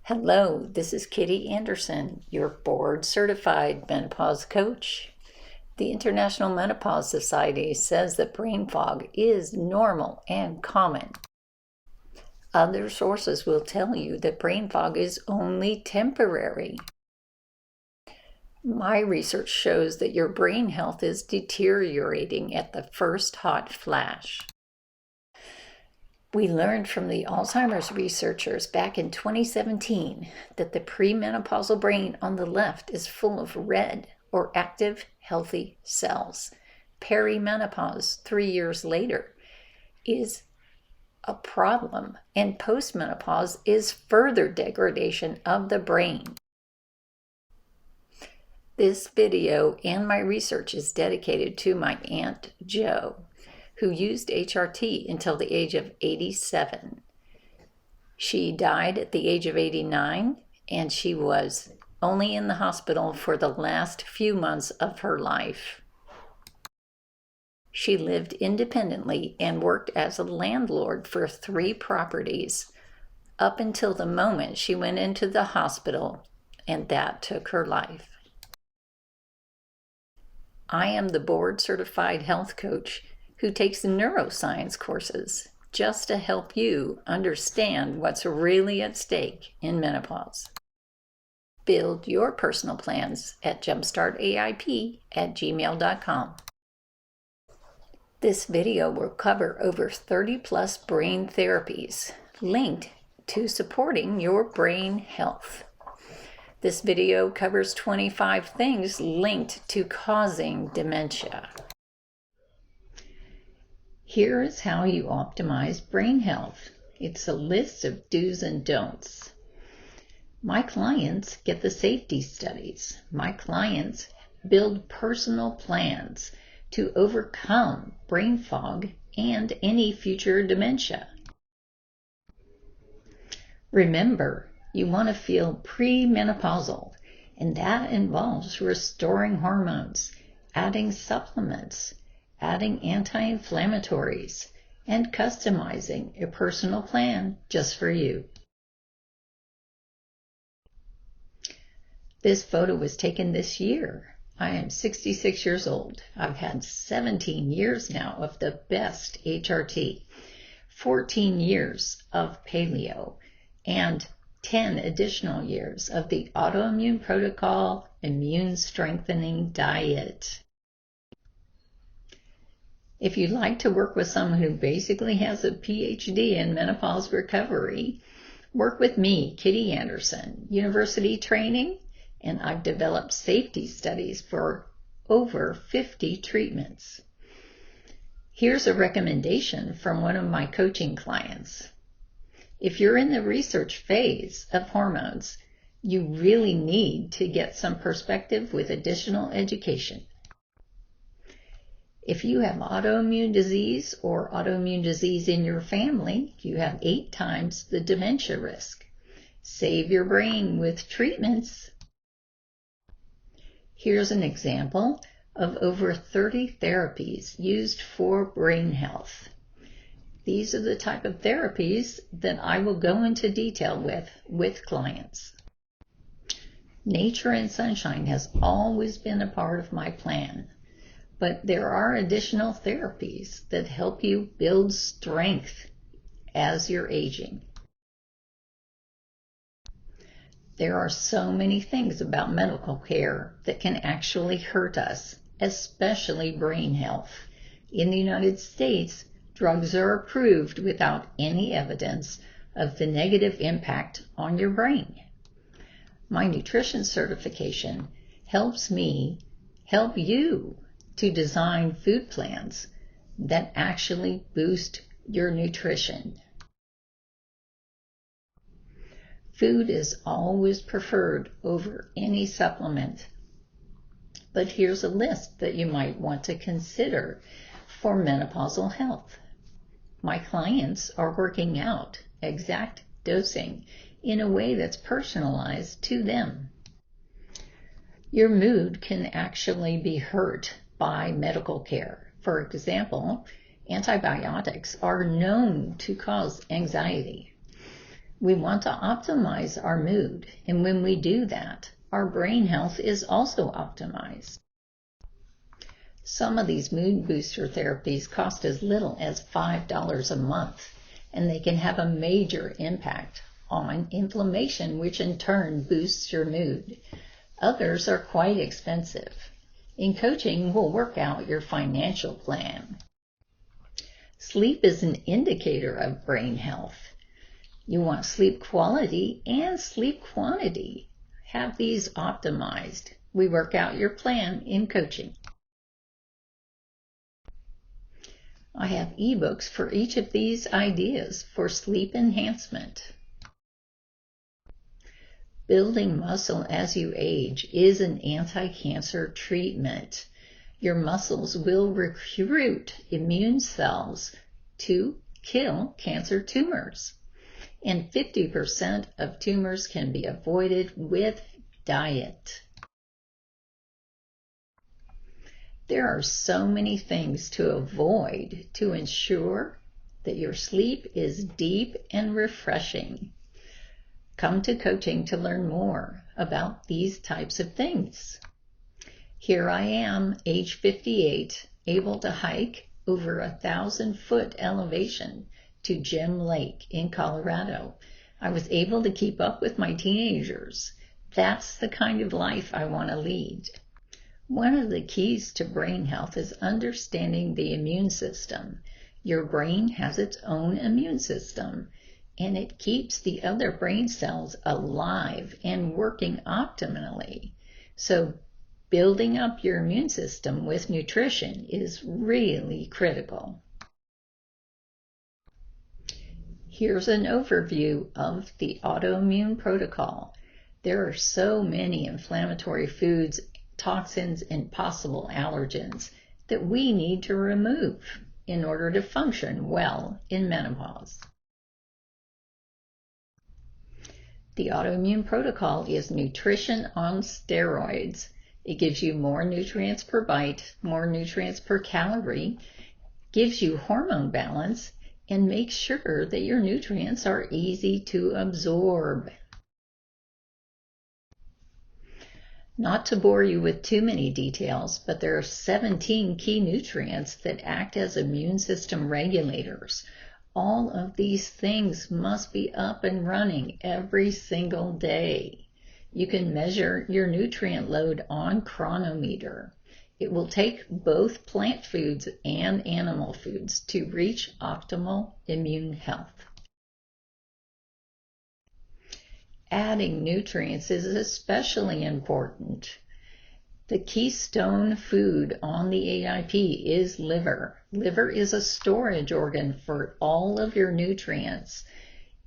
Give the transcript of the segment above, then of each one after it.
Hello, this is Kitty Anderson, your board-certified menopause coach. The International Menopause Society says that brain fog is normal and common. Other sources will tell you that brain fog is only temporary. My research shows that your brain health is deteriorating at the first hot flash. We learned from the Alzheimer's researchers back in 2017 that the premenopausal brain on the left is full of red or active healthy cells. Perimenopause, 3 years later, is a problem, and postmenopause is further degradation of the brain. This video and my research is dedicated to my Aunt Jo, who used HRT until the age of 87. She died at the age of 89, and she was only in the hospital for the last few months of her life. She lived independently and worked as a landlord for 3 properties up until the moment she went into the hospital, and that took her life. I am the board-certified health coach who takes neuroscience courses just to help you understand what's really at stake in menopause. Build your personal plans at jumpstartaip@gmail.com. This video will cover over 30+ brain therapies linked to supporting your brain health. This video covers 25 things linked to causing dementia. Here is how you optimize brain health. It's a list of do's and don'ts. My clients get the safety studies. My clients build personal plans to overcome brain fog and any future dementia. Remember, you want to feel premenopausal, and that involves restoring hormones, adding supplements, adding anti-inflammatories, and customizing a personal plan just for you. This photo was taken this year. I am 66 years old. I've had 17 years now of the best HRT, 14 years of paleo, and 10 additional years of the Autoimmune Protocol immune strengthening diet. If you'd like to work with someone who basically has a PhD in menopause recovery, work with me, Kitty Anderson, university training, and I've developed safety studies for over 50 treatments. Here's a recommendation from one of my coaching clients. If you're in the research phase of hormones, you really need to get some perspective with additional education. If you have autoimmune disease or autoimmune disease in your family, you have 8 times the dementia risk. Save your brain with treatments. Here's an example of over 30 therapies used for brain health. These are the type of therapies that I will go into detail with clients. Nature and sunshine has always been a part of my plan. But there are additional therapies that help you build strength as you're aging. There are so many things about medical care that can actually hurt us, especially brain health. In the United States, drugs are approved without any evidence of the negative impact on your brain. My nutrition certification helps me help you to design food plans that actually boost your nutrition. Food is always preferred over any supplement, but here's a list that you might want to consider for menopausal health. My clients are working out exact dosing in a way that's personalized to them. Your mood can actually be hurt by medical care. For example, antibiotics are known to cause anxiety. We want to optimize our mood, and when we do that, our brain health is also optimized. Some of these mood booster therapies cost as little as $5 a month, and they can have a major impact on inflammation, which in turn boosts your mood. Others are quite expensive. In coaching, we'll work out your financial plan. Sleep is an indicator of brain health. You want sleep quality and sleep quantity. Have these optimized. We work out your plan in coaching. I have ebooks for each of these ideas for sleep enhancement. Building muscle as you age is an anti-cancer treatment. Your muscles will recruit immune cells to kill cancer tumors. And 50% of tumors can be avoided with diet. There are so many things to avoid to ensure that your sleep is deep and refreshing. Come to coaching to learn more about these types of things. Here I am, age 58, able to hike over 1,000-foot elevation to Gem Lake in Colorado. I was able to keep up with my teenagers. That's the kind of life I want to lead. One of the keys to brain health is understanding the immune system. Your brain has its own immune system, and it keeps the other brain cells alive and working optimally. So building up your immune system with nutrition is really critical. Here's an overview of the Autoimmune Protocol. There are so many inflammatory foods, toxins, and possible allergens that we need to remove in order to function well in menopause. The Autoimmune Protocol is nutrition on steroids. It gives you more nutrients per bite, more nutrients per calorie, gives you hormone balance, and makes sure that your nutrients are easy to absorb. Not to bore you with too many details, but there are 17 key nutrients that act as immune system regulators. All of these things must be up and running every single day. You can measure your nutrient load on Chronometer. It will take both plant foods and animal foods to reach optimal immune health. Adding nutrients is especially important. The keystone food on the AIP is liver. Liver is a storage organ for all of your nutrients.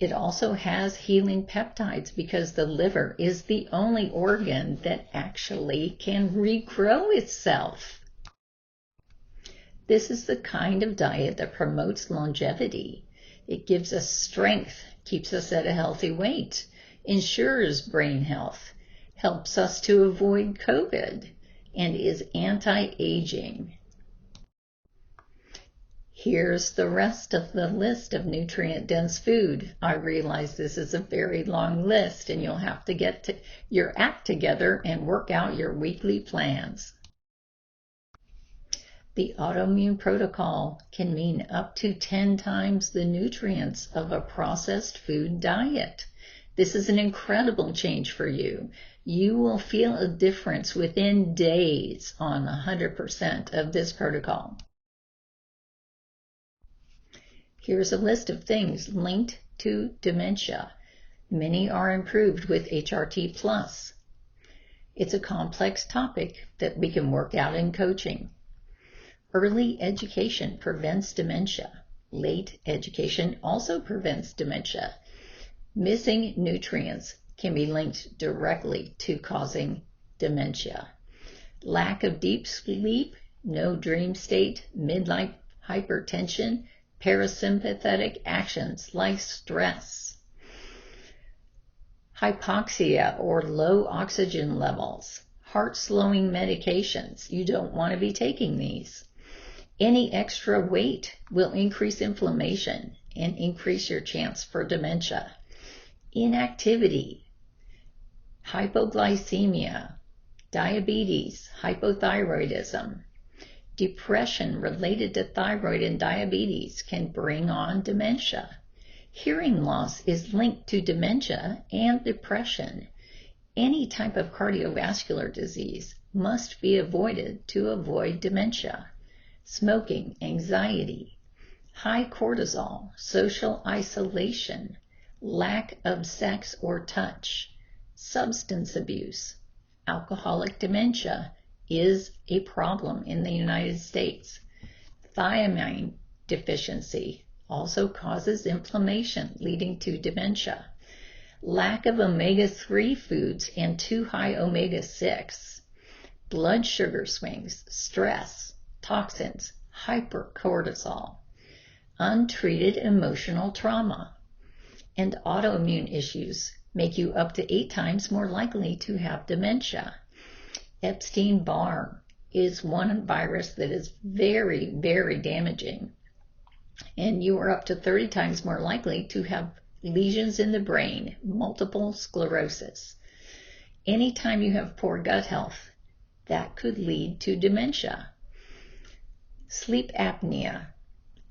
It also has healing peptides because the liver is the only organ that actually can regrow itself. This is the kind of diet that promotes longevity. It gives us strength, keeps us at a healthy weight, ensures brain health, helps us to avoid COVID, and is anti-aging. Here's the rest of the list of nutrient-dense food. I realize this is a very long list, and you'll have to get your act together and work out your weekly plans. The Autoimmune Protocol can mean up to 10 times the nutrients of a processed food diet. This is an incredible change for you. You will feel a difference within days on 100% of this protocol. Here's a list of things linked to dementia. Many are improved with HRT+. It's a complex topic that we can work out in coaching. Early education prevents dementia. Late education also prevents dementia. Missing nutrients can be linked directly to causing dementia. Lack of deep sleep, no dream state, midlife hypertension, parasympathetic actions like stress, hypoxia or low oxygen levels, heart-slowing medications. You don't want to be taking these. Any extra weight will increase inflammation and increase your chance for dementia. inactivity, hypoglycemia, diabetes, hypothyroidism, depression related to thyroid and diabetes can bring on dementia. Hearing loss is linked to dementia and depression. Any type of cardiovascular disease must be avoided to avoid dementia. Smoking, anxiety, high cortisol, social isolation, lack of sex or touch, substance abuse, alcoholic dementia is a problem in the United States. Thiamine deficiency also causes inflammation leading to dementia. Lack of omega-3 foods and too high omega-6, blood sugar swings, stress, toxins, hypercortisol, untreated emotional trauma, and autoimmune issues make you up to 8 times more likely to have dementia. Epstein-Barr is one virus that is very, very damaging, and you are up to 30 times more likely to have lesions in the brain, multiple sclerosis. Anytime you have poor gut health, that could lead to dementia. Sleep apnea,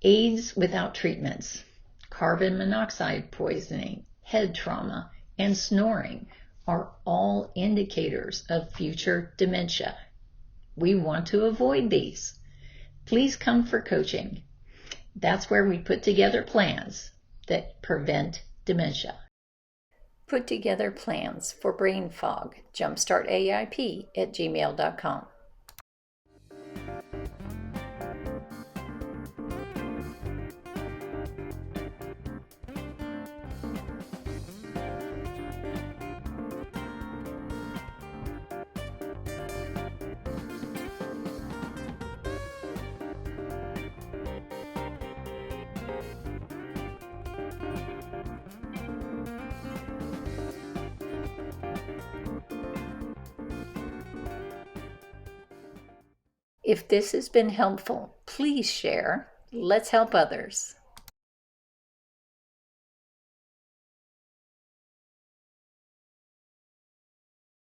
AIDS without treatments, carbon monoxide poisoning, head trauma, and snoring are all indicators of future dementia. We want to avoid these. Please come for coaching. That's where we put together plans that prevent dementia. Put together plans for brain fog. jumpstartaip@gmail.com. If this has been helpful, please share. Let's help others.